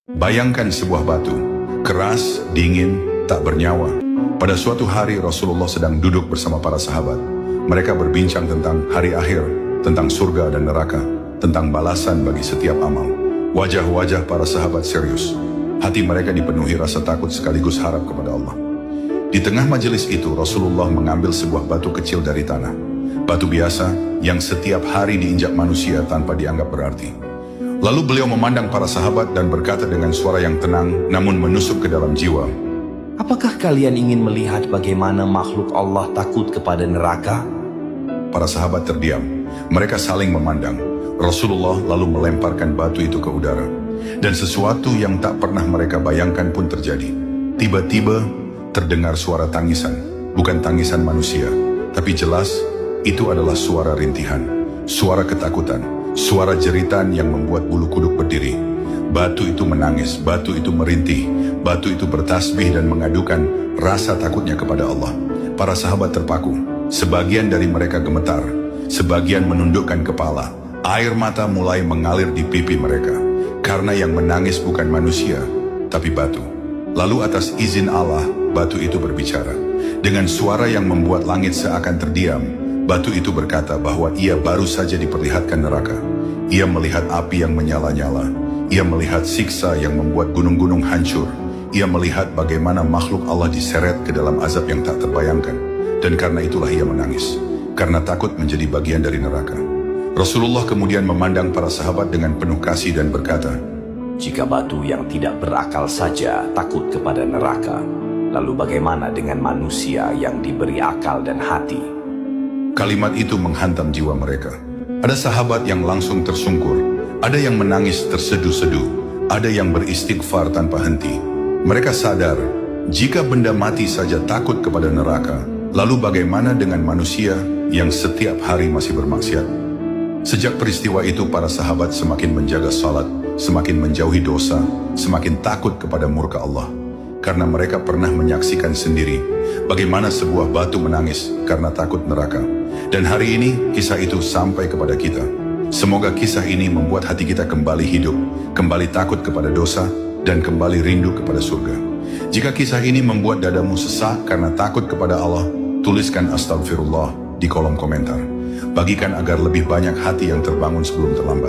Bayangkan sebuah batu, keras, dingin, tak bernyawa. Pada suatu hari Rasulullah sedang duduk bersama para sahabat. Mereka berbincang tentang hari akhir, tentang surga dan neraka, tentang balasan bagi setiap amal. Wajah-wajah para sahabat serius. Hati mereka dipenuhi rasa takut sekaligus harap kepada Allah. Di tengah majelis itu Rasulullah mengambil sebuah batu kecil dari tanah. Batu biasa yang setiap hari diinjak manusia tanpa dianggap berarti. Lalu beliau memandang para sahabat dan berkata dengan suara yang tenang namun menusuk ke dalam jiwa. Apakah kalian ingin melihat bagaimana makhluk Allah takut kepada neraka? Para sahabat terdiam. Mereka saling memandang. Rasulullah lalu melemparkan batu itu ke udara. Dan sesuatu yang tak pernah mereka bayangkan pun terjadi. Tiba-tiba terdengar suara tangisan. Bukan tangisan manusia, tapi jelas itu adalah suara rintihan, suara ketakutan, suara jeritan yang membuat bulu kuduk berdiri. Batu itu menangis, batu itu merintih, batu itu bertasbih dan mengadukan rasa takutnya kepada Allah. Para sahabat terpaku, sebagian dari mereka gemetar, sebagian menundukkan kepala. Air mata mulai mengalir di pipi mereka, karena yang menangis bukan manusia, tapi batu. Lalu atas izin Allah, batu itu berbicara. Dengan suara yang membuat langit seakan terdiam, batu itu berkata bahwa ia baru saja diperlihatkan neraka. Ia melihat api yang menyala-nyala. Ia melihat siksa yang membuat gunung-gunung hancur. Ia melihat bagaimana makhluk Allah diseret ke dalam azab yang tak terbayangkan. Dan karena itulah ia menangis. Karena takut menjadi bagian dari neraka. Rasulullah kemudian memandang para sahabat dengan penuh kasih dan berkata, Jika batu yang tidak berakal saja takut kepada neraka, lalu bagaimana dengan manusia yang diberi akal dan hati? Kalimat itu menghantam jiwa mereka. Ada sahabat yang langsung tersungkur, ada yang menangis terseduh-seduh, ada yang beristighfar tanpa henti. Mereka sadar, jika benda mati saja takut kepada neraka, lalu bagaimana dengan manusia yang setiap hari masih bermaksiat? Sejak peristiwa itu para sahabat semakin menjaga salat, semakin menjauhi dosa, semakin takut kepada murka Allah. Karena mereka pernah menyaksikan sendiri bagaimana sebuah batu menangis karena takut neraka. Dan hari ini kisah itu sampai kepada kita. Semoga kisah ini membuat hati kita kembali hidup, kembali takut kepada dosa, dan kembali rindu kepada surga. Jika kisah ini membuat dadamu sesak karena takut kepada Allah, tuliskan astagfirullah di kolom komentar. Bagikan agar lebih banyak hati yang terbangun sebelum terlambat.